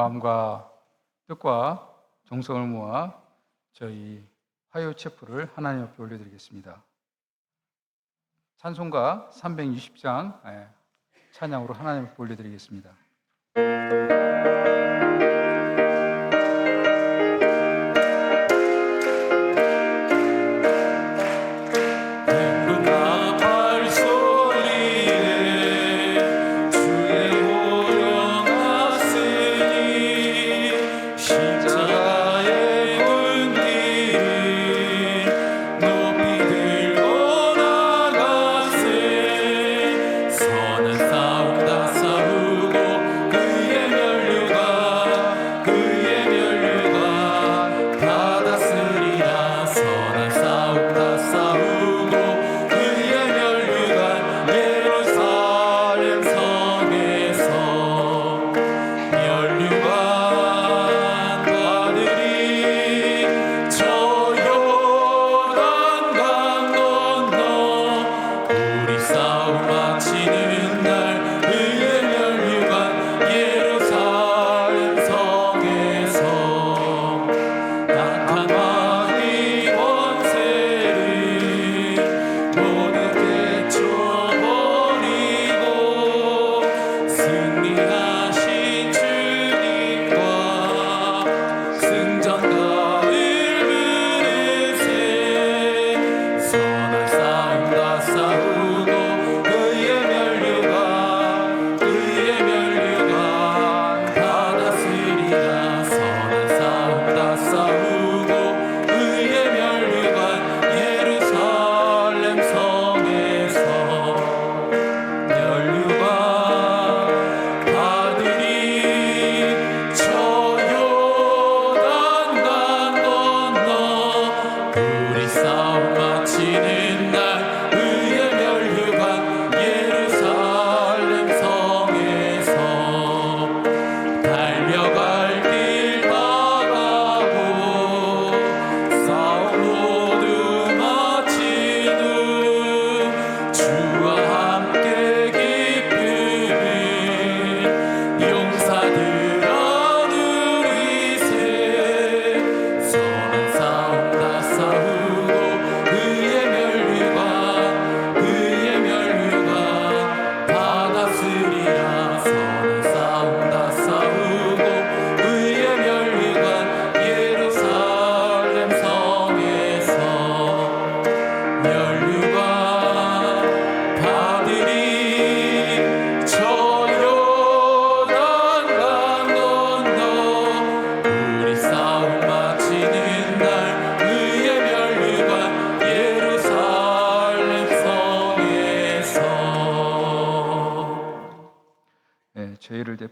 마음과 뜻과 정성을 모아 저희 화요 체프를 하나님 앞에 올려드리겠습니다. 찬송가 360장 찬양으로 하나님 앞에 올려드리겠습니다. 그의 멸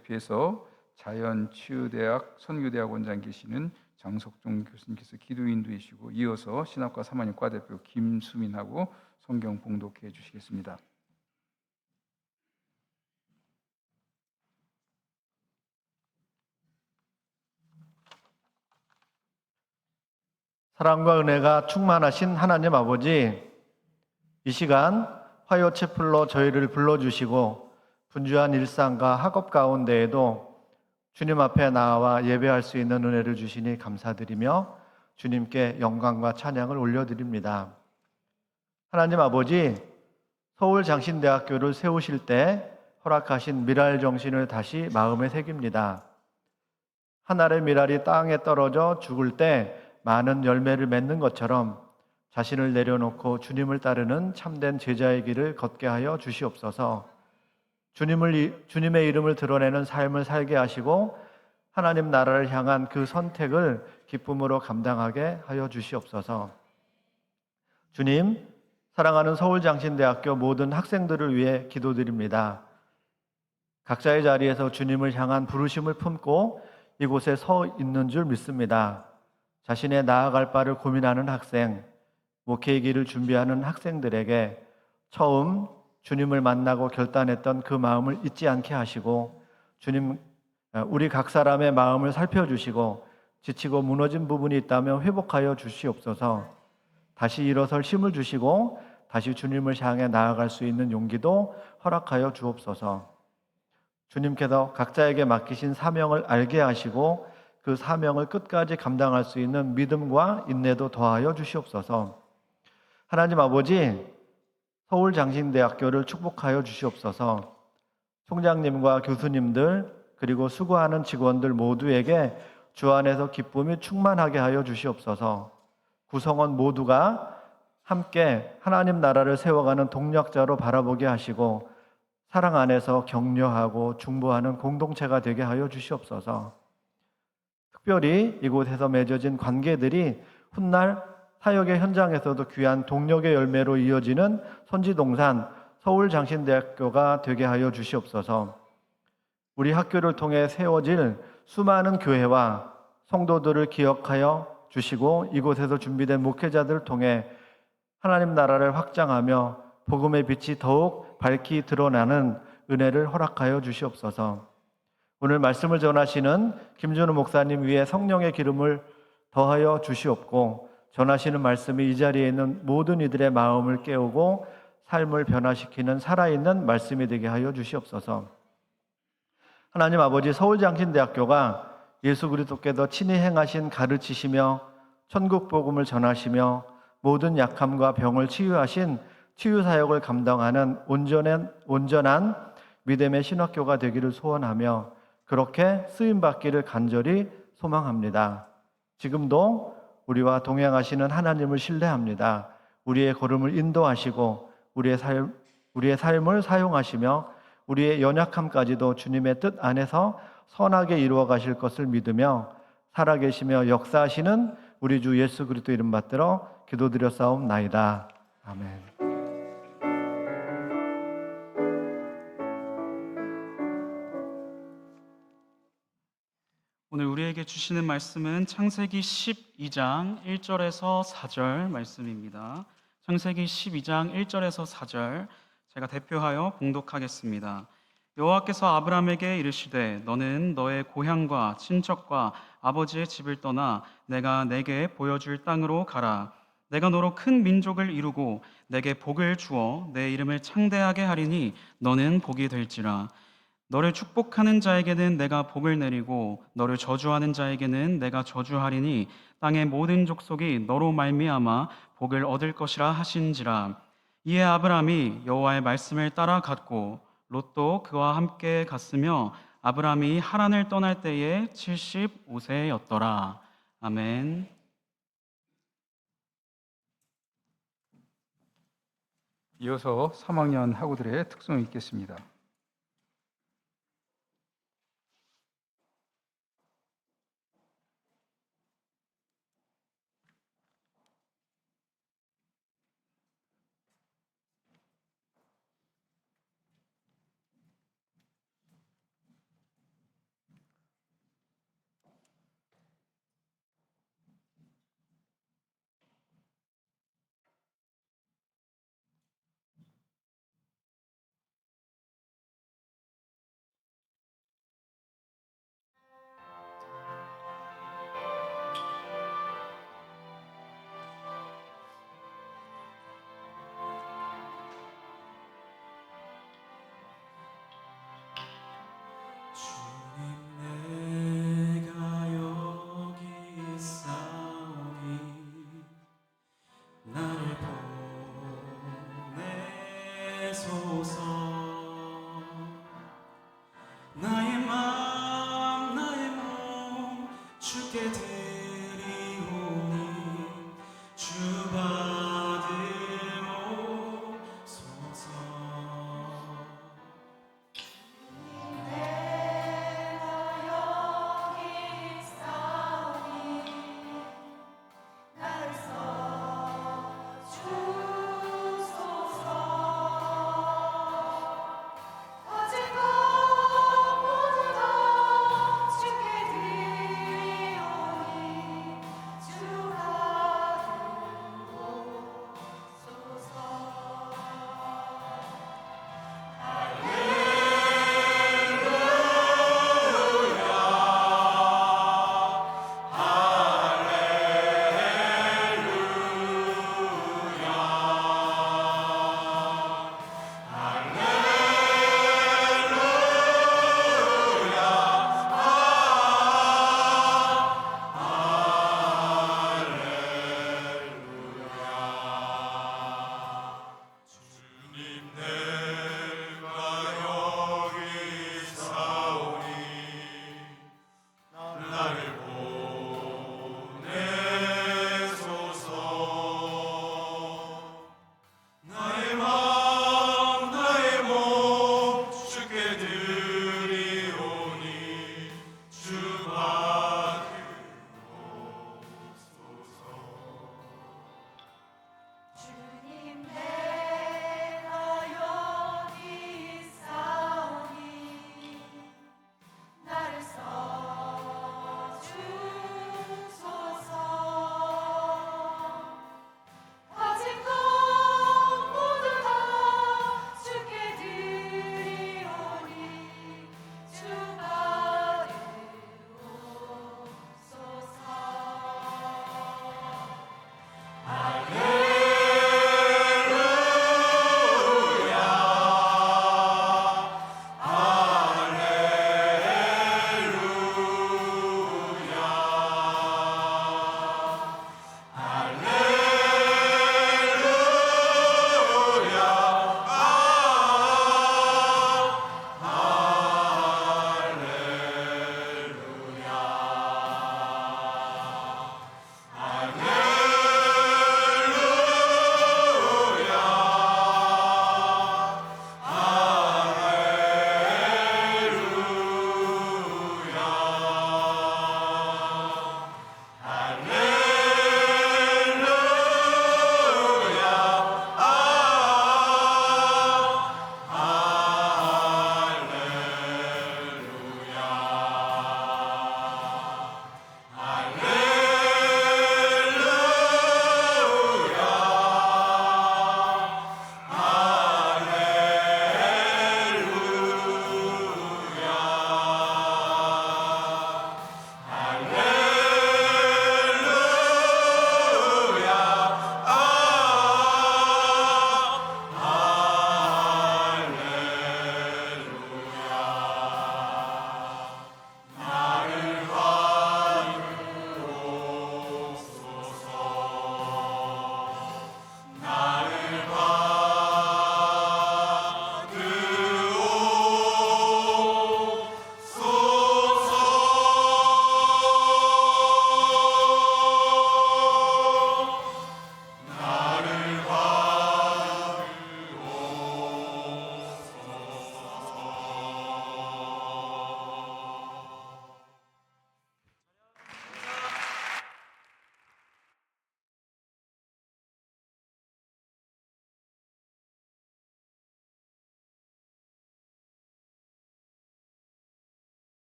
옆에서 자연치유대학 선교대학원장 계시는 장석종 교수님께서 기도 인도이시고, 이어서 신학과 3학년 과대표 김수민하고 성경 봉독해 주시겠습니다. 사랑과 은혜가 충만하신 하나님 아버지, 이 시간 화요체플로 저희를 불러주시고 분주한 일상과 학업 가운데에도 주님 앞에 나와 예배할 수 있는 은혜를 주시니 감사드리며 주님께 영광과 찬양을 올려드립니다. 하나님 아버지, 서울장신대학교를 세우실 때 허락하신 미랄 정신을 다시 마음에 새깁니다. 한 알의 미랄이 땅에 떨어져 죽을 때 많은 열매를 맺는 것처럼 자신을 내려놓고 주님을 따르는 참된 제자의 길을 걷게 하여 주시옵소서. 주님의 이름을 드러내는 삶을 살게 하시고 하나님 나라를 향한 그 선택을 기쁨으로 감당하게 하여 주시옵소서. 주님, 사랑하는 서울장신대학교 모든 학생들을 위해 기도드립니다. 각자의 자리에서 주님을 향한 부르심을 품고 이곳에 서 있는 줄 믿습니다. 자신의 나아갈 바를 고민하는 학생, 목회의 길을 준비하는 학생들에게 처음 주님을 만나고 결단했던 그 마음을 잊지 않게 하시고, 주님, 우리 각 사람의 마음을 살펴주시고 지치고 무너진 부분이 있다면 회복하여 주시옵소서. 다시 일어설 힘을 주시고 다시 주님을 향해 나아갈 수 있는 용기도 허락하여 주옵소서. 주님께서 각자에게 맡기신 사명을 알게 하시고 그 사명을 끝까지 감당할 수 있는 믿음과 인내도 더하여 주시옵소서. 하나님 아버지, 서울장신대학교를 축복하여 주시옵소서. 총장님과 교수님들 그리고 수고하는 직원들 모두에게 주 안에서 기쁨이 충만하게 하여 주시옵소서. 구성원 모두가 함께 하나님 나라를 세워가는 동력자로 바라보게 하시고 사랑 안에서 격려하고 중보하는 공동체가 되게 하여 주시옵소서. 특별히 이곳에서 맺어진 관계들이 훗날 사역의 현장에서도 귀한 동력의 열매로 이어지는 선지동산 서울장신대학교가 되게 하여 주시옵소서. 우리 학교를 통해 세워질 수많은 교회와 성도들을 기억하여 주시고 이곳에서 준비된 목회자들을 통해 하나님 나라를 확장하며 복음의 빛이 더욱 밝히 드러나는 은혜를 허락하여 주시옵소서. 오늘 말씀을 전하시는 김준우 목사님 위에 성령의 기름을 더하여 주시옵고 전하시는 말씀이 이 자리에 있는 모든 이들의 마음을 깨우고 삶을 변화시키는 살아있는 말씀이 되게 하여 주시옵소서. 하나님 아버지, 서울장신대학교가 예수 그리스도께서 친히 행하신 가르치시며 천국 복음을 전하시며 모든 약함과 병을 치유하신 치유사역을 감당하는 온전한 믿음의 신학교가 되기를 소원하며 그렇게 쓰임받기를 간절히 소망합니다. 지금도 우리와 동행하시는 하나님을 신뢰합니다. 우리의 걸음을 인도하시고 우리의 삶을 사용하시며 우리의 연약함까지도 주님의 뜻 안에서 선하게 이루어 가실 것을 믿으며 살아계시며 역사하시는 우리 주 예수 그리스도 이름 받들어 기도드렸사옵나이다. 아멘. 오늘 우리에게 주시는 말씀은 창세기 12장 1절에서 4절 말씀입니다. 창세기 12장 1절에서 4절 제가 대표하여 봉독하겠습니다. 여호와께서 아브라함에게 이르시되 너는 너의 고향과 친척과 아버지의 집을 떠나 내가 내게 보여줄 땅으로 가라. 내가 너로 큰 민족을 이루고 내게 복을 주어 내 이름을 창대하게 하리니 너는 복이 될지라. 너를 축복하는 자에게는 내가 복을 내리고 너를 저주하는 자에게는 내가 저주하리니 땅의 모든 족속이 너로 말미암아 복을 얻을 것이라 하신지라. 이에 아브라함이 여호와의 말씀을 따라 갔고 롯도 그와 함께 갔으며 아브라함이 하란을 떠날 때에 75세였더라. 아멘. 이어서 3학년 학우들의 특성을 읽겠습니다. 내소서. 나의 마음 나의 몸 주께 드리오니 주 받으옵소서.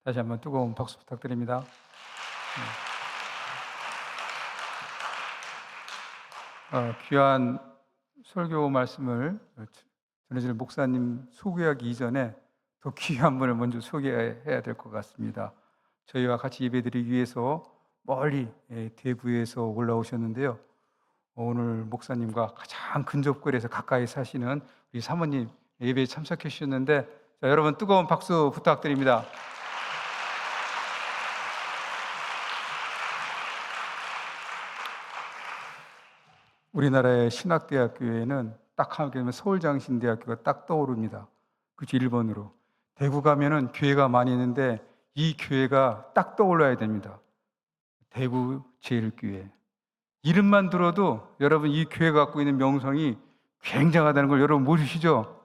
다시 한번 뜨거운 박수 부탁드립니다. 귀한 설교 말씀을 전해줄 목사님 소개하기 이전에 더 귀한 분을 먼저 소개해야 될 것 같습니다. 저희와 같이 예배드리기 위해서 멀리 대구에서 올라오셨는데요. 오늘 목사님과 가장 근접거리에서 가까이 사시는 우리 사모님 예배에 참석해 주셨는데, 자, 여러분 뜨거운 박수 부탁드립니다. 우리나라의 신학대학교에는 딱 하게 되면 서울장신대학교가 딱 떠오릅니다. 그치, 1번으로. 대구 가면은 교회가 많이 있는데 이 교회가 딱 떠올라야 됩니다. 대구 제일교회. 이름만 들어도 여러분 이 교회가 갖고 있는 명성이 굉장하다는 걸 여러분 모르시죠?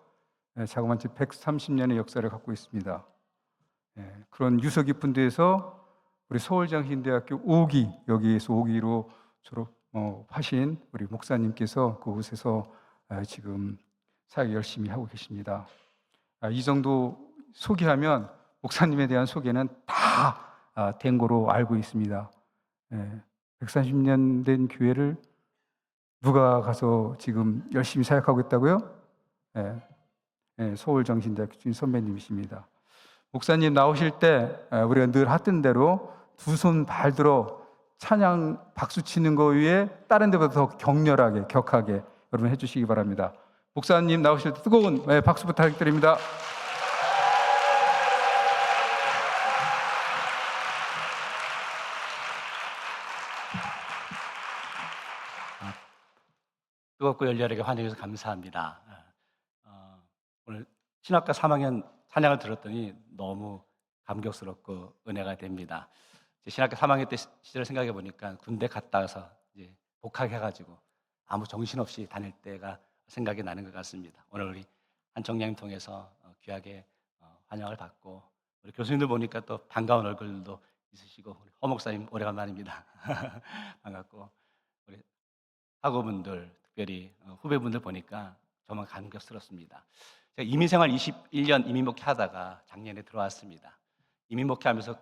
자그마치 130년의 역사를 갖고 있습니다. 그런 유서 깊은 데에서 우리 서울장신대학교 5기, 여기에서 5기로 졸업하신 우리 목사님께서 그곳에서 지금 사역 열심히 하고 계십니다. 이 정도 소개하면 목사님에 대한 소개는 다 된 거로 알고 있습니다. 130년 된 교회를 누가 가서 지금 열심히 사역하고 있다고요? 서울정신대학교 주임 선배님이십니다. 목사님 나오실 때 우리가 늘 하던 대로 두 손 발 들어 찬양 박수 치는 거 위에 다른 데보다 더 격렬하게 격하게 여러분 해주시기 바랍니다. 목사님 나오실 때 뜨거운 박수 부탁드립니다. 뜨겁고 열렬하게 환영해 주셔서 감사합니다. 오늘 신학과 3학년 찬양을 들었더니 너무 감격스럽고 은혜가 됩니다. 신학교 3학년 때 시절을 생각해 보니까 군대 갔다 와서 이제 복학해가지고 아무 정신없이 다닐 때가 생각이 나는 것 같습니다. 오늘 우리 한청량님 통해서 귀하게 환영을 받고 우리 교수님들 보니까 또 반가운 얼굴도 있으시고 우리 허 목사님 오래간만입니다. 반갑고 우리 학우분들 특별히 후배분들 보니까 정말 감격스럽습니다. 제가 이민생활 21년 이민목회 하다가 작년에 들어왔습니다. 이민목회 하면서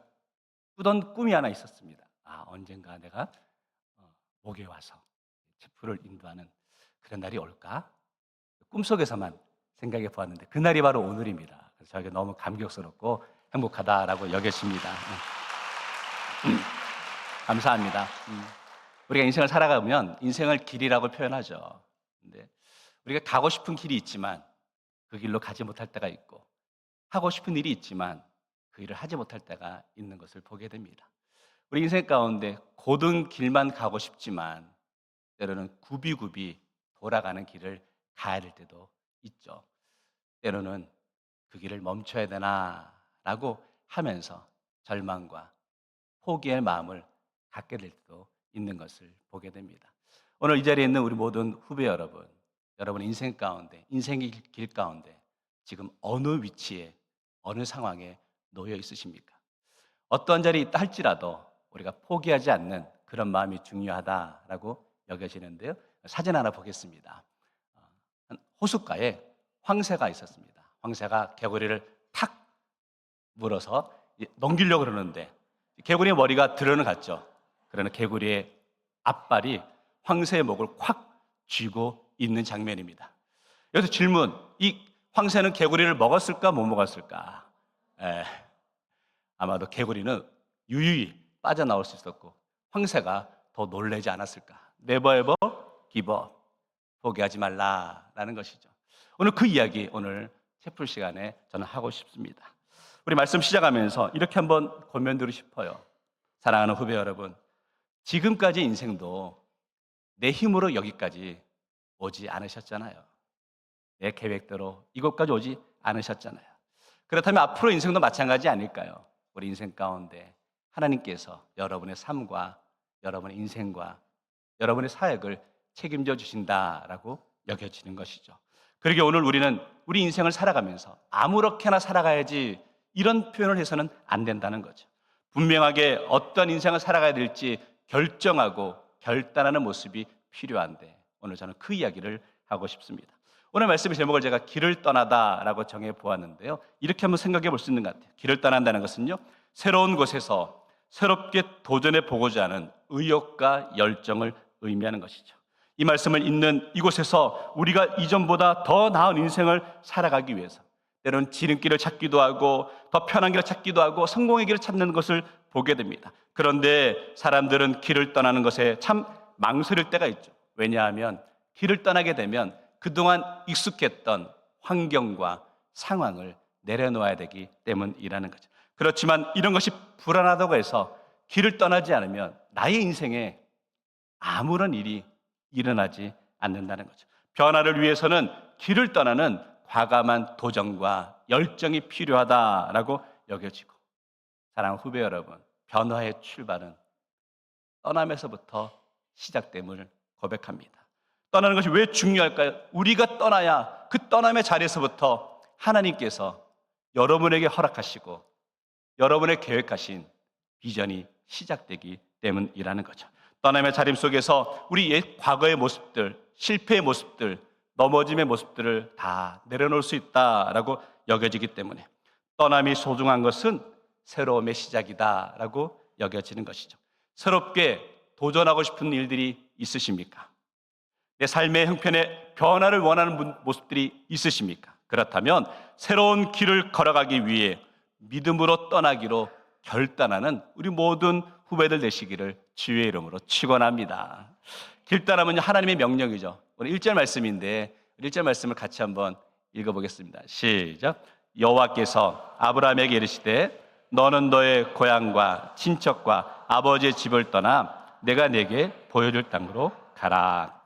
꾸던 꿈이 하나 있었습니다. 언젠가 내가 목에 와서 체프를 인도하는 그런 날이 올까? 꿈속에서만 생각해 보았는데 그날이 바로 오늘입니다. 그래서 저에게 너무 감격스럽고 행복하다라고 여겼습니다. 감사합니다. 우리가 인생을 살아가면 인생을 길이라고 표현하죠. 근데 우리가 가고 싶은 길이 있지만 그 길로 가지 못할 때가 있고 하고 싶은 일이 있지만 그 일을 하지 못할 때가 있는 것을 보게 됩니다. 우리 인생 가운데 고든 길만 가고 싶지만 때로는 굽이굽이 돌아가는 길을 가야 될 때도 있죠. 때로는 그 길을 멈춰야 되나라고 하면서 절망과 포기의 마음을 갖게 될 때도 있는 것을 보게 됩니다. 오늘 이 자리에 있는 우리 모든 후배 여러분, 여러분의 인생 가운데, 인생의 길 가운데 지금 어느 위치에, 어느 상황에 놓여 있으십니까? 어떤 자리에 있다 할지라도 우리가 포기하지 않는 그런 마음이 중요하다라고 여겨지는데요. 사진 하나 보겠습니다. 호숫가에 황새가 있었습니다. 황새가 개구리를 탁 물어서 넘기려고 그러는데 개구리의 머리가 들어는 갔죠. 그러나 개구리의 앞발이 황새의 목을 콱 쥐고 있는 장면입니다. 여기서 질문, 이 황새는 개구리를 먹었을까 못 먹었을까? 아마도 개구리는 유유히 빠져나올 수 있었고 황새가 더 놀라지 않았을까? Never ever give up. 포기하지 말라라는 것이죠. 오늘 그 이야기 오늘 채플 시간에 저는 하고 싶습니다. 우리 말씀 시작하면서 이렇게 한번 고면드리고 싶어요. 사랑하는 후배 여러분, 지금까지 인생도 내 힘으로 여기까지 오지 않으셨잖아요. 내 계획대로 이곳까지 오지 않으셨잖아요. 그렇다면 앞으로 인생도 마찬가지 아닐까요? 우리 인생 가운데 하나님께서 여러분의 삶과 여러분의 인생과 여러분의 사역을 책임져 주신다라고 여겨지는 것이죠. 그러게 오늘 우리는 우리 인생을 살아가면서 아무렇게나 살아가야지 이런 표현을 해서는 안 된다는 거죠. 분명하게 어떤 인생을 살아가야 될지 결정하고 결단하는 모습이 필요한데 오늘 저는 그 이야기를 하고 싶습니다. 오늘 말씀의 제목을 제가 길을 떠나다라고 정해 보았는데요. 이렇게 한번 생각해 볼 수 있는 것 같아요. 길을 떠난다는 것은요, 새로운 곳에서 새롭게 도전해 보고자 하는 의욕과 열정을 의미하는 것이죠. 이 말씀을 읽는 이곳에서 우리가 이전보다 더 나은 인생을 살아가기 위해서 때로는 지름길을 찾기도 하고 더 편한 길을 찾기도 하고 성공의 길을 찾는 것을 보게 됩니다. 그런데 사람들은 길을 떠나는 것에 참 망설일 때가 있죠. 왜냐하면 길을 떠나게 되면 그동안 익숙했던 환경과 상황을 내려놓아야 되기 때문이라는 거죠. 그렇지만 이런 것이 불안하다고 해서 길을 떠나지 않으면 나의 인생에 아무런 일이 일어나지 않는다는 거죠. 변화를 위해서는 길을 떠나는 과감한 도전과 열정이 필요하다라고 여겨지고, 사랑하는 후배 여러분, 변화의 출발은 떠남에서부터 시작됨을 고백합니다. 떠나는 것이 왜 중요할까요? 우리가 떠나야 그 떠남의 자리에서부터 하나님께서 여러분에게 허락하시고 여러분의 계획하신 비전이 시작되기 때문이라는 거죠. 떠남의 자림 속에서 우리 옛 과거의 모습들, 실패의 모습들, 넘어짐의 모습들을 다 내려놓을 수 있다라고 여겨지기 때문에 떠남이 소중한 것은 새로움의 시작이다라고 여겨지는 것이죠. 새롭게 도전하고 싶은 일들이 있으십니까? 내 삶의 형편에 변화를 원하는 모습들이 있으십니까? 그렇다면 새로운 길을 걸어가기 위해 믿음으로 떠나기로 결단하는 우리 모든 후배들 되시기를 주의 이름으로 축원합니다. 길떠남은 하나님의 명령이죠. 오늘 1절 말씀인데 1절 말씀을 같이 한번 읽어보겠습니다. 시작. 여호와께서 아브라함에게 이르시되 너는 너의 고향과 친척과 아버지의 집을 떠나 내가 내게 보여줄 땅으로 가라.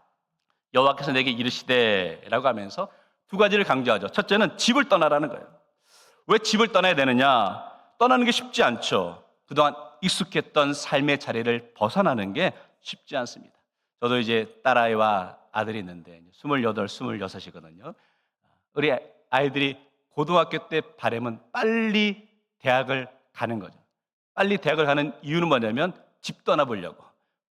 여호와께서 내게 이르시되라고 하면서 두 가지를 강조하죠. 첫째는 집을 떠나라는 거예요. 왜 집을 떠나야 되느냐? 떠나는 게 쉽지 않죠. 그동안 익숙했던 삶의 자리를 벗어나는 게 쉽지 않습니다. 저도 이제 딸아이와 아들이 있는데 28, 26이거든요. 우리 아이들이 고등학교 때 바람은 빨리 대학을 가는 거죠. 빨리 대학을 가는 이유는 뭐냐면 집 떠나보려고,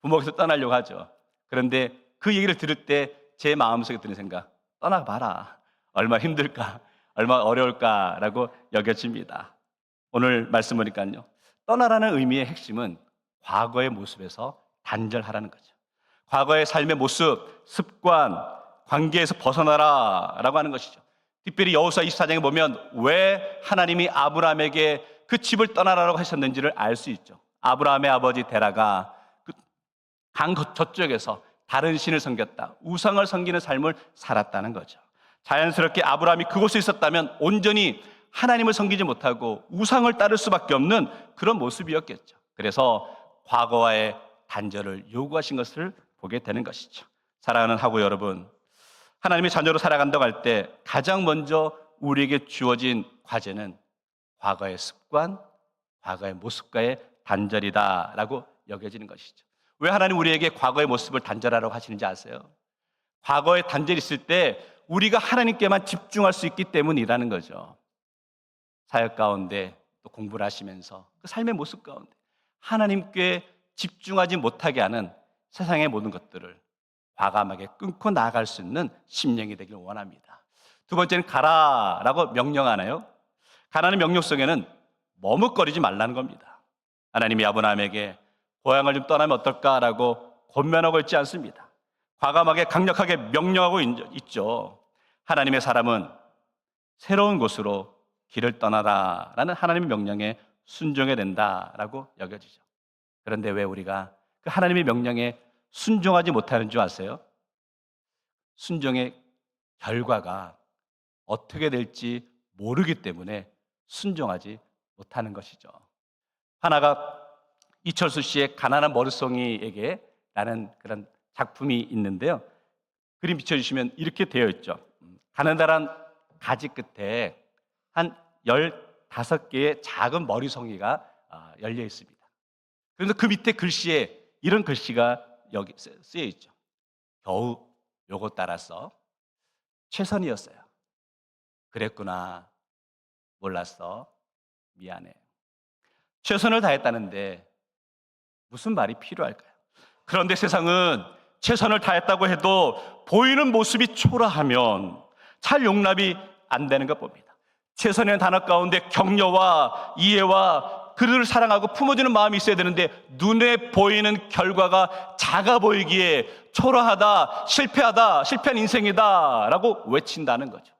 부모께서 떠나려고 하죠. 그런데 그 얘기를 들을 때 제 마음속에 드는 생각, 떠나봐라. 얼마나 힘들까, 얼마나 어려울까라고 여겨집니다. 오늘 말씀 보니까요, 떠나라는 의미의 핵심은 과거의 모습에서 단절하라는 거죠. 과거의 삶의 모습, 습관, 관계에서 벗어나라라고 하는 것이죠. 특별히 여호수아 24장에 보면 왜 하나님이 아브라함에게 그 집을 떠나라고 하셨는지를 알 수 있죠. 아브라함의 아버지 데라가 그 강 저쪽에서 다른 신을 섬겼다, 우상을 섬기는 삶을 살았다는 거죠. 자연스럽게 아브라함이 그곳에 있었다면 온전히 하나님을 섬기지 못하고 우상을 따를 수밖에 없는 그런 모습이었겠죠. 그래서 과거와의 단절을 요구하신 것을 보게 되는 것이죠. 사랑하는 하고 여러분, 하나님의 자녀로 살아간다고 할 때 가장 먼저 우리에게 주어진 과제는 과거의 습관, 과거의 모습과의 단절이다라고 여겨지는 것이죠. 왜 하나님 우리에게 과거의 모습을 단절하라고 하시는지 아세요? 과거의 단절이 있을 때 우리가 하나님께만 집중할 수 있기 때문이라는 거죠. 사역 가운데 또 공부를 하시면서 그 삶의 모습 가운데 하나님께 집중하지 못하게 하는 세상의 모든 것들을 과감하게 끊고 나아갈 수 있는 심령이 되길 원합니다. 두 번째는 가라라고 명령하나요? 가라는 명령 속에는 머뭇거리지 말라는 겁니다. 하나님이 아브라함에게 고향을 좀 떠나면 어떨까라고 권면하고 있지 않습니다. 과감하게 강력하게 명령하고 있죠. 하나님의 사람은 새로운 곳으로 길을 떠나라라는 하나님의 명령에 순종해야 된다라고 여겨지죠. 그런데 왜 우리가 그 하나님의 명령에 순종하지 못하는 줄 아세요? 순종의 결과가 어떻게 될지 모르기 때문에 순종하지 못하는 것이죠. 하나가 이철수 씨의 가난한 머릿송이에게 라는 그런 작품이 있는데요. 그림 비춰주시면 이렇게 되어 있죠. 가느다란 가지 끝에 한 15개의 작은 머리송이가 열려 있습니다. 그래서 그 밑에 글씨에 이런 글씨가 여기 쓰여 있죠. 겨우 요거 따라서 최선이었어요. 그랬구나. 몰랐어. 미안해. 최선을 다했다는데 무슨 말이 필요할까요? 그런데 세상은 최선을 다했다고 해도 보이는 모습이 초라하면 잘 용납이 안 되는 것 봅니다. 최선의 단어 가운데 격려와 이해와 그들을 사랑하고 품어주는 마음이 있어야 되는데 눈에 보이는 결과가 작아 보이기에 초라하다, 실패한 인생이다 라고 외친다는 거죠.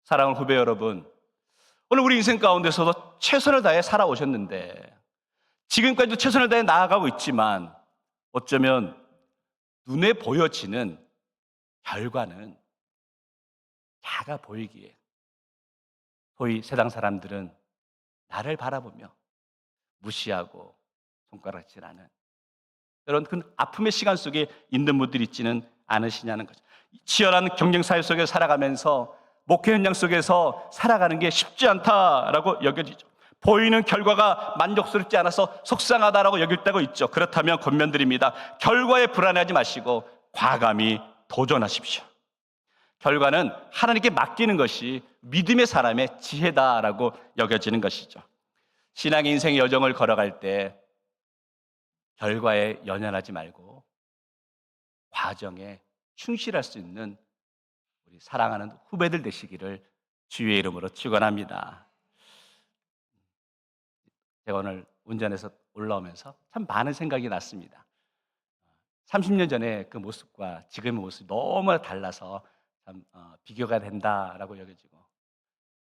사랑하는 후배 여러분, 오늘 우리 인생 가운데서도 최선을 다해 살아오셨는데 지금까지도 최선을 다해 나아가고 있지만 어쩌면 눈에 보여지는 결과는 작아 보이기에 소위 세상 사람들은 나를 바라보며 무시하고 손가락질하는 그런 그 아픔의 시간 속에 있는 분들이 있지는 않으시냐는 거죠. 치열한 경쟁사회 속에 살아가면서 목회 현장 속에서 살아가는 게 쉽지 않다라고 여겨지죠. 보이는 결과가 만족스럽지 않아서 속상하다라고 여길 때가 있죠. 그렇다면 권면드립니다. 결과에 불안해하지 마시고 과감히 도전하십시오. 결과는 하나님께 맡기는 것이 믿음의 사람의 지혜다라고 여겨지는 것이죠. 신앙의 인생의 여정을 걸어갈 때 결과에 연연하지 말고 과정에 충실할 수 있는 우리 사랑하는 후배들 되시기를 주의 이름으로 축원합니다. 제가 오늘 운전해서 올라오면서 참 많은 생각이 났습니다. 30년 전에 그 모습과 지금의 모습이 너무 달라서 참 비교가 된다라고 여겨지고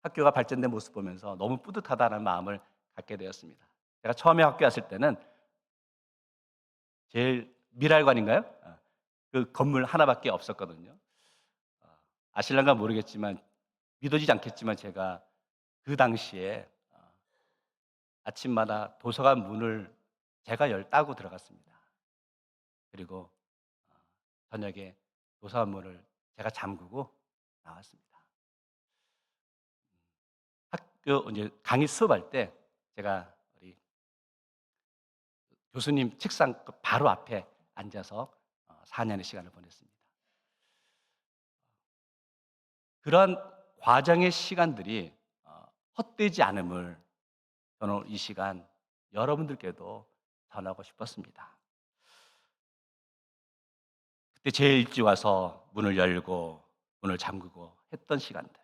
학교가 발전된 모습 보면서 너무 뿌듯하다는 마음을 갖게 되었습니다. 제가 처음에 학교 왔을 때는 제일 미랄관인가요? 그 건물 하나밖에 없었거든요. 아실랑가 모르겠지만 믿어지지 않겠지만 제가 그 당시에 아침마다 도서관 문을 제가 따고 들어갔습니다. 그리고 저녁에 도서관 문을 제가 잠그고 나왔습니다. 학교 이제 강의 수업할 때 제가 우리 교수님 책상 바로 앞에 앉아서 4년의 시간을 보냈습니다. 그런 과정의 시간들이 헛되지 않음을 저는 이 시간 여러분들께도 전하고 싶었습니다. 그때 제일 일찍 와서 문을 열고 문을 잠그고 했던 시간들.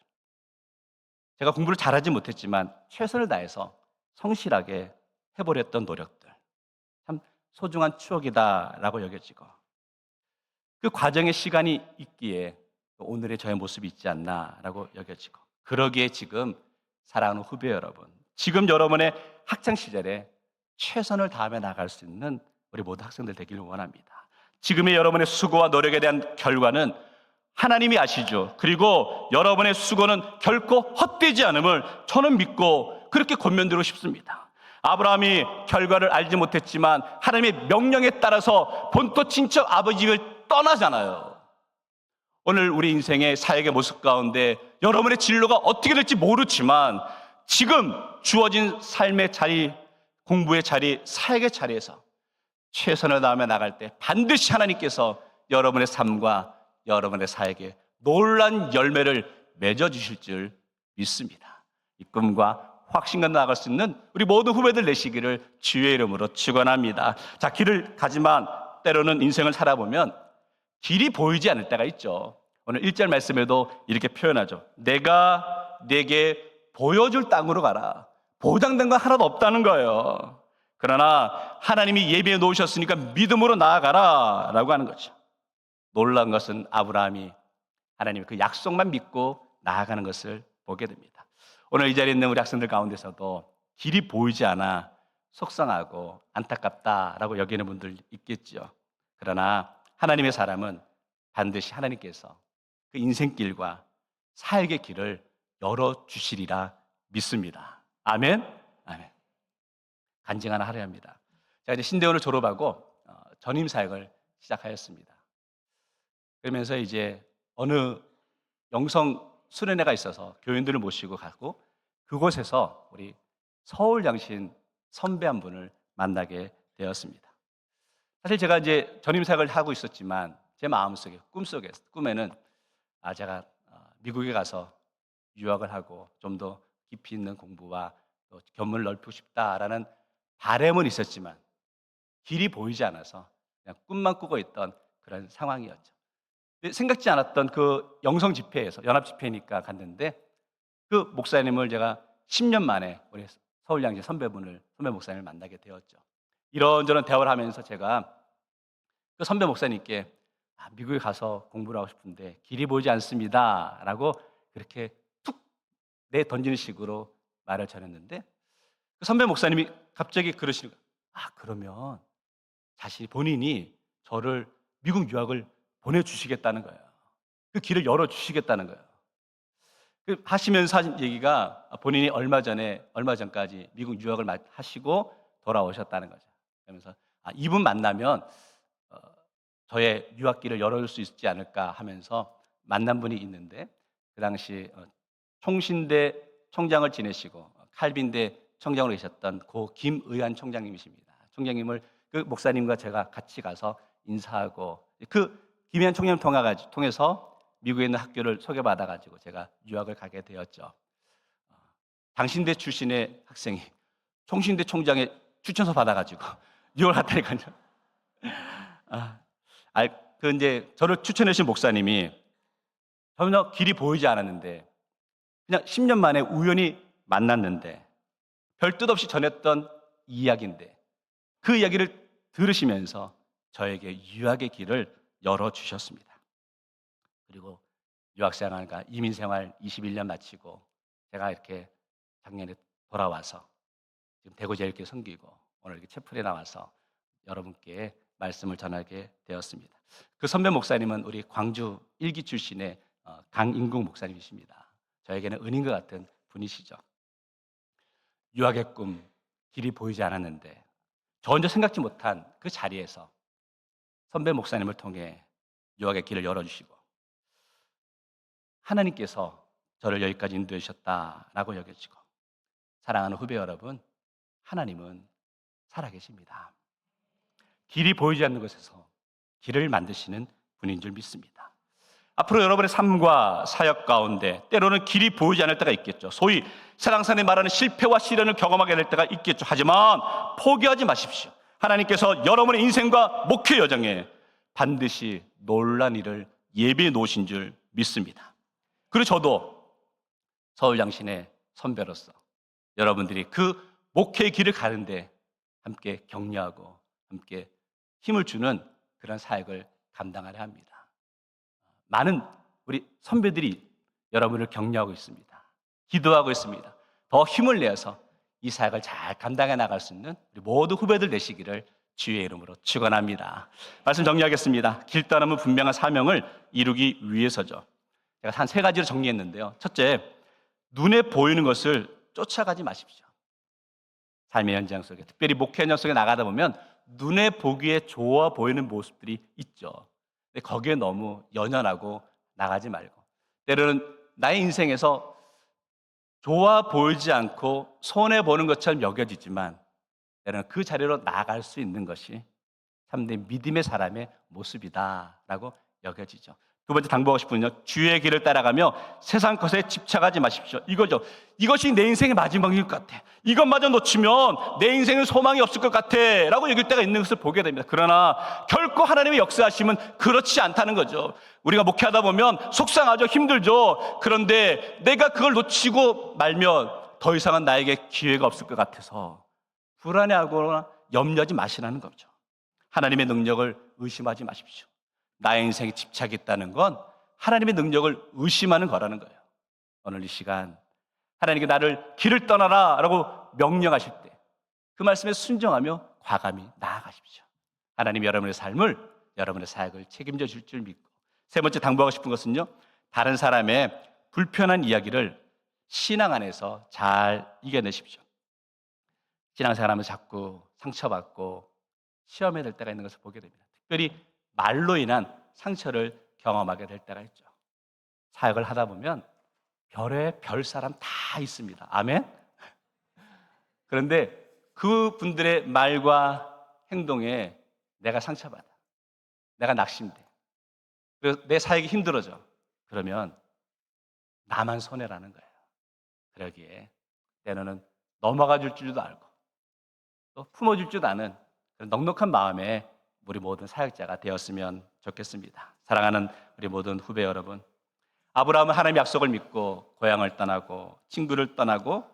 제가 공부를 잘하지 못했지만 최선을 다해서 성실하게 해보렸던 노력들. 참 소중한 추억이다라고 여겨지고 그 과정의 시간이 있기에 오늘의 저의 모습이 있지 않나라고 여겨지고 그러기에 지금 사랑하는 후배 여러분, 지금 여러분의 학창시절에 최선을 다하며 나갈 수 있는 우리 모든 학생들 되기를 원합니다. 지금의 여러분의 수고와 노력에 대한 결과는 하나님이 아시죠. 그리고 여러분의 수고는 결코 헛되지 않음을 저는 믿고 그렇게 권면드리고 싶습니다. 아브라함이 결과를 알지 못했지만 하나님의 명령에 따라서 본토 친척 아버지 집을 떠나잖아요. 오늘 우리 인생의 사역의 모습 가운데 여러분의 진로가 어떻게 될지 모르지만 지금 주어진 삶의 자리, 공부의 자리, 사역의 자리에서 최선을 다하며 나갈 때 반드시 하나님께서 여러분의 삶과 여러분의 사역에 놀라운 열매를 맺어주실 줄 믿습니다. 이 꿈과 확신과 나아갈 수 있는 우리 모든 후배들 되시기를 주의 이름으로 축원합니다. 자, 길을 가지만 때로는 인생을 살아보면 길이 보이지 않을 때가 있죠. 오늘 1절 말씀에도 이렇게 표현하죠. 내가 내게 보여줄 땅으로 가라. 보장된 건 하나도 없다는 거예요. 그러나 하나님이 예비해 놓으셨으니까 믿음으로 나아가라 라고 하는 거죠. 놀라운 것은 아브라함이 하나님의 그 약속만 믿고 나아가는 것을 보게 됩니다. 오늘 이 자리에 있는 우리 학생들 가운데서도 길이 보이지 않아 속상하고 안타깝다라고 여기는 분들 있겠죠. 그러나 하나님의 사람은 반드시 하나님께서 그 인생길과 사역의 길을 열어주시리라 믿습니다. 아멘? 아멘. 간증하나 하려 합니다. 제가 이제 신대원을 졸업하고 전임 사역을 시작하였습니다. 그러면서 이제 어느 영성 수련회가 있어서 교인들을 모시고 가고 그곳에서 우리 서울양신 선배 한 분을 만나게 되었습니다. 사실 제가 이제 전임 사역을 하고 있었지만 제 마음속에 꿈에는 제가 미국에 가서 유학을 하고 좀 더 깊이 있는 공부와 또 견문을 넓히고 싶다라는 바람은 있었지만 길이 보이지 않아서 그냥 꿈만 꾸고 있던 그런 상황이었죠. 생각지 않았던 그 영성 집회에서 연합 집회니까 갔는데 그 목사님을 제가 10년 만에 우리 서울양재 선배 목사님을 만나게 되었죠. 이런저런 대화를 하면서 제가 그 선배 목사님께 미국에 가서 공부를 하고 싶은데 길이 보이지 않습니다 라고 그렇게 툭 내던지는 식으로 말을 전했는데 그 선배 목사님이 갑자기 그러시는 거예요. 그러면 본인이 저를 미국 유학을 보내주시겠다는 거예요. 그 길을 열어주시겠다는 거예요. 하시면서 하신 얘기가 본인이 얼마 전까지 미국 유학을 하시고 돌아오셨다는 거죠. 그러면서 이분 만나면 저의 유학길을 열어줄 수 있지 않을까 하면서 만난 분이 있는데, 그 당시 총신대 총장을 지내시고 칼빈대 총장으로 계셨던 고 김의한 총장님이십니다. 총장님을 그 목사님과 제가 같이 가서 인사하고, 그 김의한 총장님 통해서 미국에 있는 학교를 소개받아가지고 제가 유학을 가게 되었죠. 당신대 출신의 학생이 총신대 총장의 추천서 받아가지고 유학을 갔다니까요. 그 이제 저를 추천해 주신 목사님이 전혀 길이 보이지 않았는데 그냥 10년 만에 우연히 만났는데 별 뜻 없이 전했던 이야기인데, 그 이야기를 들으시면서 저에게 유학의 길을 열어주셨습니다. 그리고 유학생활과 이민생활 21년 마치고 제가 이렇게 작년에 돌아와서 지금 대구제일교회 섬기고 오늘 이렇게 채플에 나와서 여러분께 말씀을 전하게 되었습니다. 그 선배 목사님은 우리 광주 일기 출신의 강인국 목사님이십니다. 저에게는 은인과 같은 분이시죠. 유학의 꿈, 길이 보이지 않았는데 전혀 생각지 못한 그 자리에서 선배 목사님을 통해 유학의 길을 열어주시고 하나님께서 저를 여기까지 인도해 주셨다라고 여겨지고, 사랑하는 후배 여러분, 하나님은 살아계십니다. 길이 보이지 않는 곳에서 길을 만드시는 분인 줄 믿습니다. 앞으로 여러분의 삶과 사역 가운데 때로는 길이 보이지 않을 때가 있겠죠. 소위 세상사람이 말하는 실패와 시련을 경험하게 될 때가 있겠죠. 하지만 포기하지 마십시오. 하나님께서 여러분의 인생과 목회 여정에 반드시 놀란 일을 예비해 놓으신 줄 믿습니다. 그리고 저도 서울양신의 선배로서 여러분들이 그 목회의 길을 가는데 함께 격려하고 함께 힘을 주는 그런 사역을 감당하려 합니다. 많은 우리 선배들이 여러분을 격려하고 있습니다. 기도하고 있습니다. 더 힘을 내어서 이 사역을 잘 감당해 나갈 수 있는 우리 모두 후배들 되시기를 주의 이름으로 축원합니다. 말씀 정리하겠습니다. 길 떠나면 분명한 사명을 이루기 위해서죠. 제가 한 3가지로 정리했는데요. 첫째, 눈에 보이는 것을 쫓아가지 마십시오. 삶의 현장 속에, 특별히 목회 현장 속에 나가다 보면 눈에 보기에 좋아 보이는 모습들이 있죠. 근데 거기에 너무 연연하고 나가지 말고, 때로는 나의 인생에서 좋아 보이지 않고 손해보는 것처럼 여겨지지만 때로는 그 자리로 나아갈 수 있는 것이 참된 믿음의 사람의 모습이다라고 여겨지죠. 두 번째 당부하고 싶은 건 주의 길을 따라가며 세상 것에 집착하지 마십시오. 이거죠. 이것이 내 인생의 마지막일 것 같아. 이것마저 놓치면 내 인생은 소망이 없을 것 같아 라고 여길 때가 있는 것을 보게 됩니다. 그러나 결코 하나님의 역사하심은 그렇지 않다는 거죠. 우리가 목회하다 보면 속상하죠. 힘들죠. 그런데 내가 그걸 놓치고 말면 더 이상은 나에게 기회가 없을 것 같아서 불안해하거나 염려하지 마시라는 거죠. 하나님의 능력을 의심하지 마십시오. 나의 인생에 집착이 있다는 건 하나님의 능력을 의심하는 거라는 거예요. 오늘 이 시간 하나님께 나를 길을 떠나라 라고 명령하실 때 그 말씀에 순종하며 과감히 나아가십시오. 하나님이 여러분의 삶을, 여러분의 사역을 책임져 줄 줄 믿고, 세 번째 당부하고 싶은 것은요, 다른 사람의 불편한 이야기를 신앙 안에서 잘 이겨내십시오. 신앙생활하면 자꾸 상처받고 시험에 될 때가 있는 것을 보게 됩니다. 특별히 말로 인한 상처를 경험하게 될 때가 있죠. 사역을 하다 보면 별의 별 사람 다 있습니다. 아멘? 그런데 그분들의 말과 행동에 내가 상처받아. 내가 낙심돼. 그래서 내 사역이 힘들어져. 그러면 나만 손해라는 거예요. 그러기에 때로는 넘어가 줄 줄도 알고 또 품어줄 줄도 아는 그런 넉넉한 마음에 우리 모든 사역자가 되었으면 좋겠습니다. 사랑하는 우리 모든 후배 여러분, 아브라함은 하나님의 약속을 믿고 고향을 떠나고 친구를 떠나고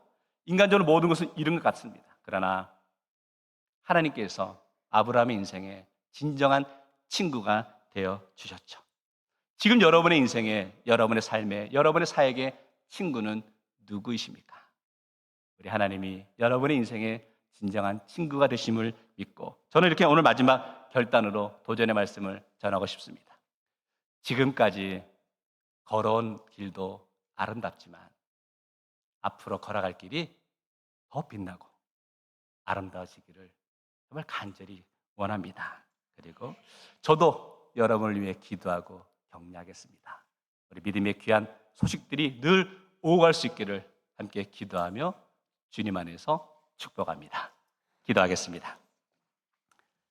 인간적으로 모든 것을 잃은 것 같습니다. 그러나 하나님께서 아브라함의 인생에 진정한 친구가 되어 주셨죠. 지금 여러분의 인생에, 여러분의 삶에, 여러분의 사역에 친구는 누구이십니까? 우리 하나님이 여러분의 인생에 진정한 친구가 되심을 믿고, 저는 이렇게 오늘 마지막 결단으로 도전의 말씀을 전하고 싶습니다. 지금까지 걸어온 길도 아름답지만 앞으로 걸어갈 길이 더 빛나고 아름다워지기를 정말 간절히 원합니다. 그리고 저도 여러분을 위해 기도하고 격려하겠습니다. 우리 믿음의 귀한 소식들이 늘 오고 갈 수 있기를 함께 기도하며 주님 안에서 축복합니다. 기도하겠습니다.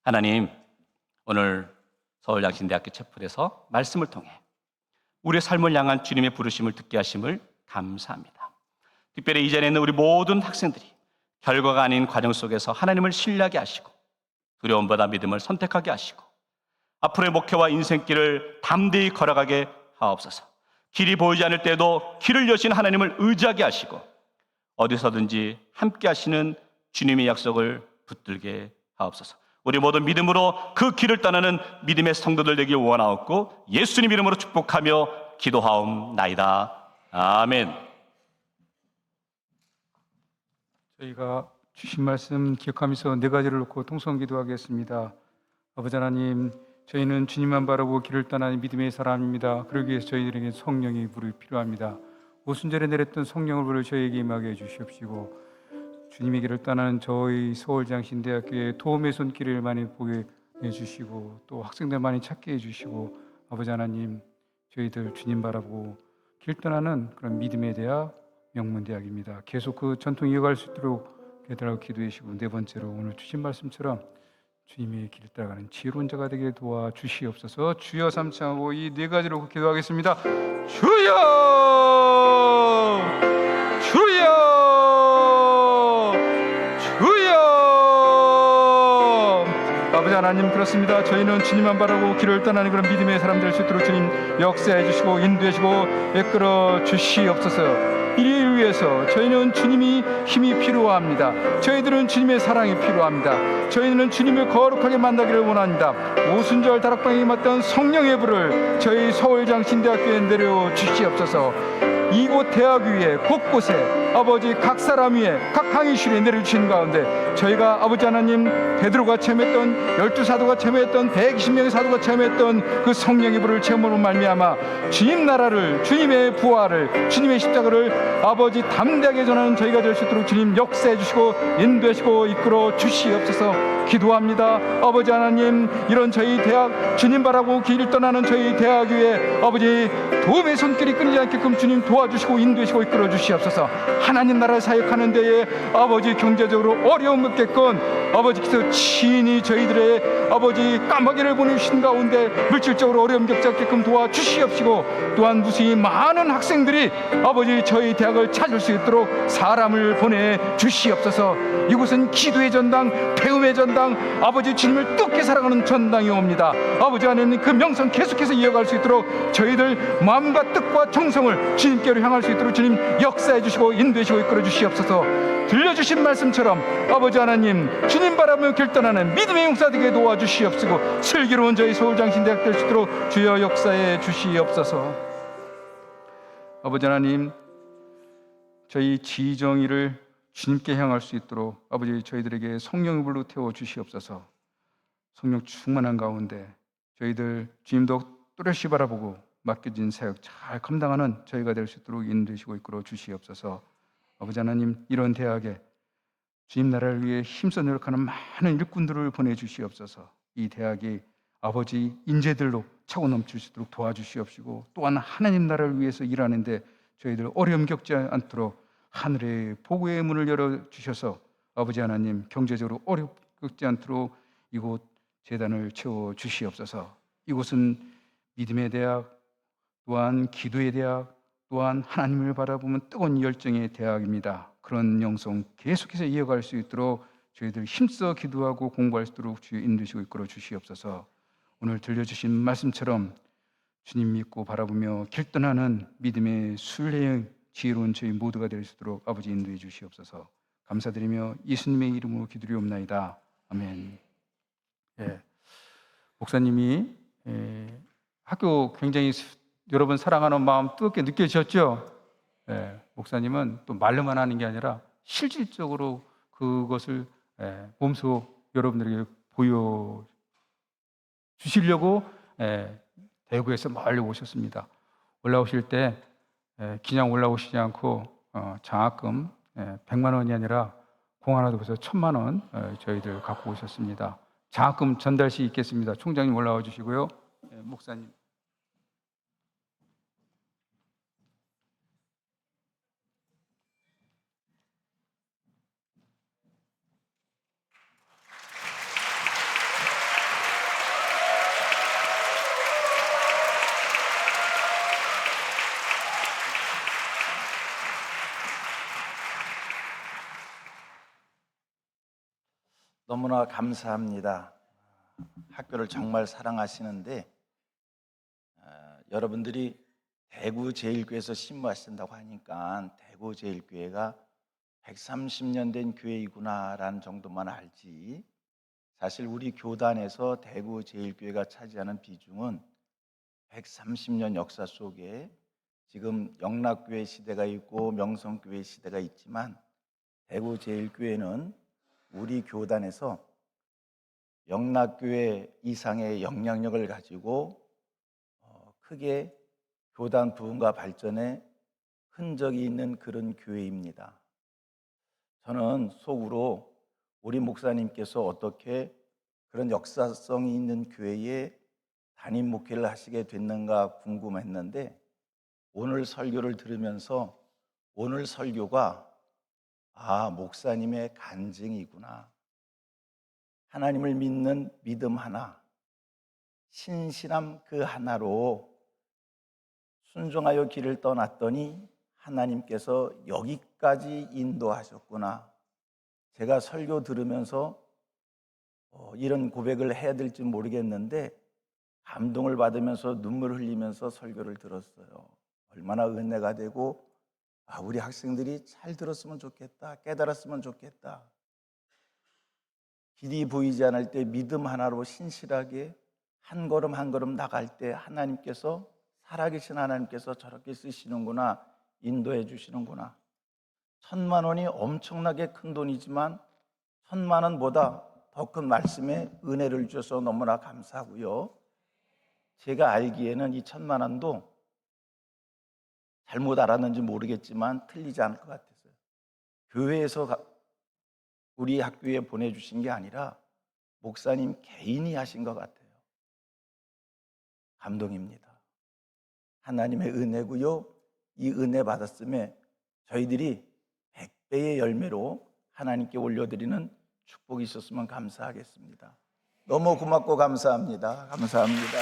하나님, 오늘 서울양신대학교 채플에서 말씀을 통해 우리의 삶을 향한 주님의 부르심을 듣게 하심을 감사합니다. 특별히 이 자리에 있는 우리 모든 학생들이 결과가 아닌 과정 속에서 하나님을 신뢰하게 하시고 두려움보다 믿음을 선택하게 하시고 앞으로의 목표와 인생길을 담대히 걸어가게 하옵소서. 길이 보이지 않을 때에도 길을 여신 하나님을 의지하게 하시고 어디서든지 함께 하시는 주님의 약속을 붙들게 하옵소서. 우리 모두 믿음으로 그 길을 떠나는 믿음의 성도들 되길 원하옵고 예수님 이름으로 축복하며 기도하옵나이다. 아멘. 저희가 주신 말씀 기억하면서 네 가지를 놓고 통성 기도하겠습니다. 아버지 하나님, 저희는 주님만 바라보고 길을 떠나는 믿음의 사람입니다. 그러기 위해서 저희들에게 성령의 불이 필요합니다. 오순절에 내렸던 성령을 불을 저희에게 임하게 해주시옵시고 주님의 길을 떠나는 저희 서울장신대학교의 도움의 손길을 많이 보게 해주시고 또 학생들 많이 찾게 해주시고 아버지 하나님, 저희들 주님 바라보고 길 떠나는 그런 믿음의 대학 명문대학입니다. 계속 그 전통 이어갈 수 있도록 깨달아 기도해 주시고 네 번째로 오늘 주신 말씀처럼 주님의 길을 따라가는 지혜로운 자가 되게 도와주시옵소서. 주여 삼창하고 이 네 가지로 기도하겠습니다. 주여! 주여! 주여! 아버지 하나님, 그렇습니다. 저희는 주님만 바라고 길을 떠나는 그런 믿음의 사람 될 수 있도록 주님 역사해 주시고 인도해 주시고 이끌어 주시옵소서. 이를 위해서 저희는 주님이 힘이 필요합니다. 저희들은 주님의 사랑이 필요합니다. 저희는 주님을 거룩하게 만나기를 원합니다. 오순절 다락방에 맡던 성령의 불을 저희 서울장신대학교에 내려 주시옵소서. 이곳 대학 위에 곳곳에 아버지 각 사람 위에 각 강의실에 내려주신 가운데 저희가 아버지 하나님 베드로가 체험했던 12사도가 체험했던 120명의 사도가 체험했던 그 성령의 불을 체험으로 말미암아 주님 나라를, 주님의 부활을, 주님의 십자가를 아버지 담대하게 전하는 저희가 될 수 있도록 주님 역사해 주시고 인도하시고 이끌어 주시옵소서. 기도합니다. 아버지 하나님, 이런 저희 대학 주님 바라고 길을 떠나는 저희 대학 위에 아버지 도움의 손길이 끊이지 않게끔 주님 도와주시고 인도하시고 이끌어 주시옵소서. 하나님 나라 사역하는 데에 아버지 경제적으로 어려움 없겠건 아버지께서 친히 저희들의 아버지 까마귀를 보내주신 가운데 물질적으로 어려움 겪지 않게끔 도와주시옵시고 또한 무수히 많은 학생들이 아버지 저희 대학을 찾을 수 있도록 사람을 보내주시옵소서. 이곳은 기도의 전당, 배움의 전당, 아버지 주님을 뜻게 살아가는 전당이옵니다. 아버지 하나님, 그 명성 계속해서 이어갈 수 있도록 저희들 마음과 뜻과 정성을 주님께로 향할 수 있도록 주님 역사해 주시고 인도해주시고 이끌어 주시옵소서. 들려주신 말씀처럼 아버지 하나님, 주님 바라보며 길 떠나는 믿음의 용사 되게 도와주시옵시고 슬기로운 저희 서울장신대학 될 수 있도록 주여 역사해 주시옵소서. 아버지 하나님, 저희 지정이를 주님께 향할 수 있도록 아버지 저희들에게 성령의 불로 태워 주시옵소서. 성령 충만한 가운데 저희들 주님도 또렷이 바라보고 맡겨진 사역 잘 감당하는 저희가 될 수 있도록 인도하시고 이끌어 주시옵소서. 아버지 하나님, 이런 대학에 주님 나라를 위해 힘써 노력하는 많은 일꾼들을 보내주시옵소서. 이 대학이 아버지 인재들로 차고 넘칠 수 있도록 도와주시옵시고 또한 하나님 나라를 위해서 일하는데 저희들 어려움 겪지 않도록 하늘의 복의 문을 열어주셔서 아버지 하나님 경제적으로 어려움 겪지 않도록 이곳 재단을 채워주시옵소서. 이곳은 믿음의 대학, 또한 기도의 대학, 또한 하나님을 바라보면 뜨거운 열정의 대학입니다. 그런 영성 계속해서 이어갈 수 있도록 저희들 힘써 기도하고 공부할 수 있도록 주여 인도하시고 이끌어 주시옵소서. 오늘 들려주신 말씀처럼 주님 믿고 바라보며 길 떠나는 믿음의 순례의 지혜로운 저희 모두가 될 수 있도록 아버지 인도해 주시옵소서. 감사드리며 예수님의 이름으로 기도리옵나이다. 아멘. 예, 목사님이 학교 굉장히 여러분 사랑하는 마음 뜨겁게 느껴지셨죠? 예, 목사님은 또 말로만 하는 게 아니라 실질적으로 그것을 몸소 여러분들에게 보여 주시려고 대구에서 멀리 오셨습니다. 올라오실 때 그냥 올라오시지 않고 장학금 100만 원이 아니라 공 하나 둬서 1000만 원 저희들 갖고 오셨습니다. 장학금 전달식 있겠습니다. 총장님 올라와 주시고요. 목사님. 너무나 감사합니다. 학교를 정말 사랑하시는데 여러분들이 대구제일교회에서 신부하신다고 하니까 대구제일교회가 130년 된 교회이구나라는 정도만 알지, 사실 우리 교단에서 대구제일교회가 차지하는 비중은 130년 역사 속에 지금 영락교회 시대가 있고 명성교회 시대가 있지만 대구제일교회는 우리 교단에서 영락교회 이상의 영향력을 가지고 크게 교단 부흥과 발전에 흔적이 있는 그런 교회입니다. 저는 속으로 우리 목사님께서 어떻게 그런 역사성이 있는 교회에 담임 목회를 하시게 됐는가 궁금했는데, 오늘 설교를 들으면서 오늘 설교가 목사님의 간증이구나. 하나님을 믿는 믿음 하나, 신실함 그 하나로 순종하여 길을 떠났더니 하나님께서 여기까지 인도하셨구나. 제가 설교 들으면서 이런 고백을 해야 될지 모르겠는데 감동을 받으면서 눈물을 흘리면서 설교를 들었어요. 얼마나 은혜가 되고 우리 학생들이 잘 들었으면 좋겠다, 깨달았으면 좋겠다. 길이 보이지 않을 때 믿음 하나로 신실하게 한 걸음 한 걸음 나갈 때 하나님께서, 살아계신 하나님께서 저렇게 쓰시는구나, 인도해 주시는구나. 1,000만 원이 엄청나게 큰 돈이지만 1,000만 원보다 더 큰 말씀에 은혜를 주셔서 너무나 감사하고요. 제가 알기에는 이 1,000만 원도 잘못 알았는지 모르겠지만 틀리지 않을 것 같았어요. 교회에서 우리 학교에 보내주신 게 아니라 목사님 개인이 하신 것 같아요. 감동입니다. 하나님의 은혜고요. 이 은혜 받았음에 저희들이 100배의 열매로 하나님께 올려드리는 축복이 있었으면 감사하겠습니다. 너무 고맙고 감사합니다. 감사합니다.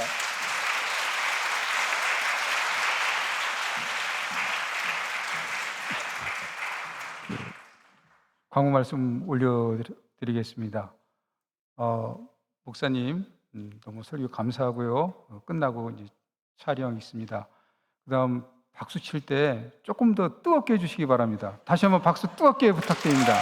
광고 말씀 올려드리겠습니다. 목사님 너무 설교 감사하고요. 끝나고 이제 촬영 있습니다. 그다음 박수 칠 때 조금 더 뜨겁게 해주시기 바랍니다. 다시 한번 박수 뜨겁게 부탁드립니다.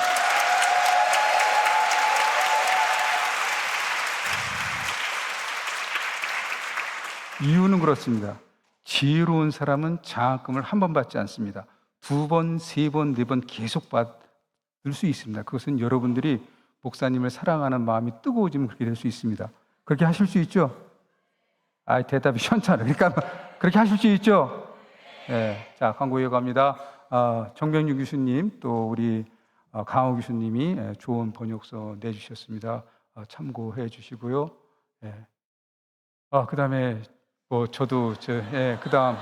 이유는 그렇습니다. 지혜로운 사람은 장학금을 한 번 받지 않습니다. 2번, 3번, 4번 계속 받을 수 있습니다. 그것은 여러분들이 목사님을 사랑하는 마음이 뜨거워지면 그렇게 될 수 있습니다. 그렇게 하실 수 있죠? 대답이 시원찮아요. 그러니까 그렇게 하실 수 있죠? 네. 자, 광고 이어갑니다. 정병윤 교수님, 또 우리 강호 교수님이 좋은 번역서 내주셨습니다. 참고해 주시고요. 그 다음에 저도 그 다음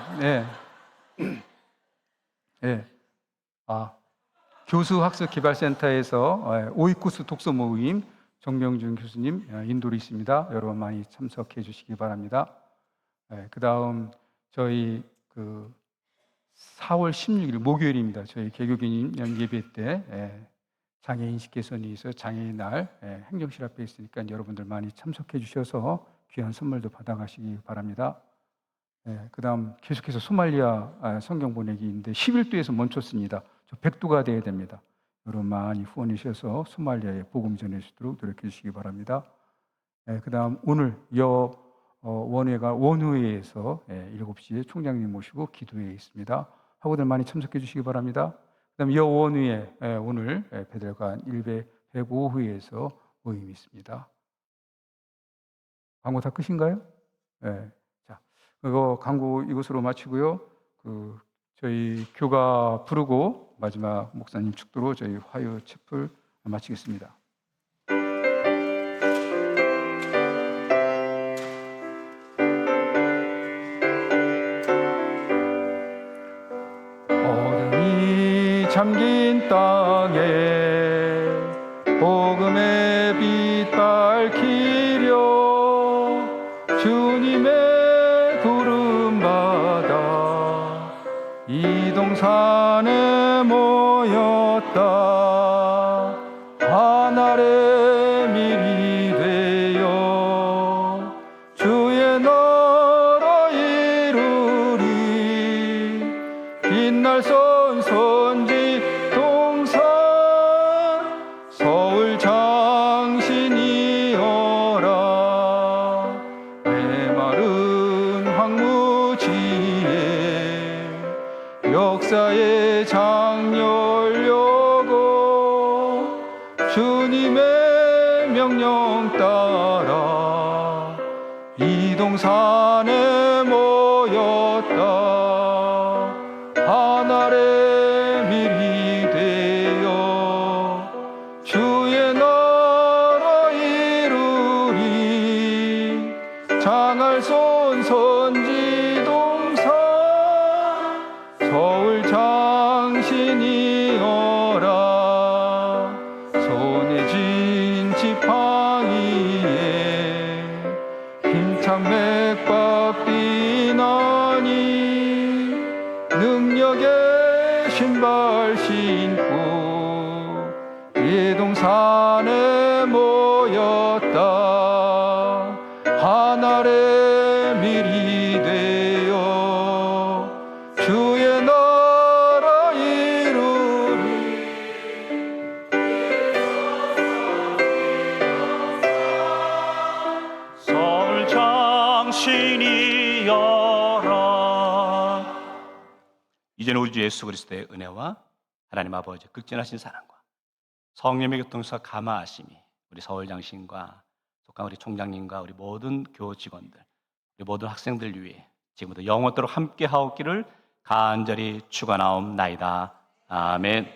교수학습개발센터에서 오이쿠스 독서 모임 정명준 교수님 인도로 있습니다. 여러분 많이 참석해 주시기 바랍니다. 그 다음 저희 4월 16일 목요일입니다. 저희 개교기님 예배 때 장애인식 개선이 있어서 장애인 날 행정실 앞에 있으니까 여러분들 많이 참석해 주셔서 귀한 선물도 받아가시기 바랍니다. 그 다음 계속해서 소말리아 성경 보내기인데 11도에서 멈췄습니다. 저 100도가 돼야 됩니다. 여러분 많이 후원해 주셔서 소말리아에 복음 전해 주도록 노력해 주시기 바랍니다. 그 다음 오늘 원회에서 7시에 총장님 모시고 기도회에 있습니다. 학우들 많이 참석해 주시기 바랍니다. 그 다음 원회에 오늘 베델관 105회에서 모임이 있습니다. 광고 다 끝인가요? 자, 광고 이것으로 마치고요. 저희 교가 부르고 마지막 목사님 축도로 저희 화요 채플 마치겠습니다. 잠긴 땅에 복음의 빛 밝히려 주님의 부름받아 이동산에 모였다. 하늘의 밀이 되어 주의 나라 이루리. 빛날 선선지 동산 서울 장신이여라. 메마른 황무지에 역사의 장 열려고 주님의 명령 따라 이동산에 모였다. 하늘의 밀이 되어 주의 나라 이루리. 장할 손선지 동산 서울 장신이여라. 손에 쥔 지팡이에 힘찬 맥박 뛰나니 능력의 신발 신고 예동산에 모였다. 하늘의 밀이 되어 주의 나라 이루리. 서울 장신이여라. 이제는 우리 주 예수 그리스도의 은혜와 하나님 아버지의 극진하신 사랑과 성령의 교통사 감화하심이 우리 서울 장신과 속한 우리 총장님과 우리 모든 교우 직원들, 우리 모든 학생들 위해 지금부터 영원토록 함께 하옵기를 간절히 축원하옵나이다. 아멘.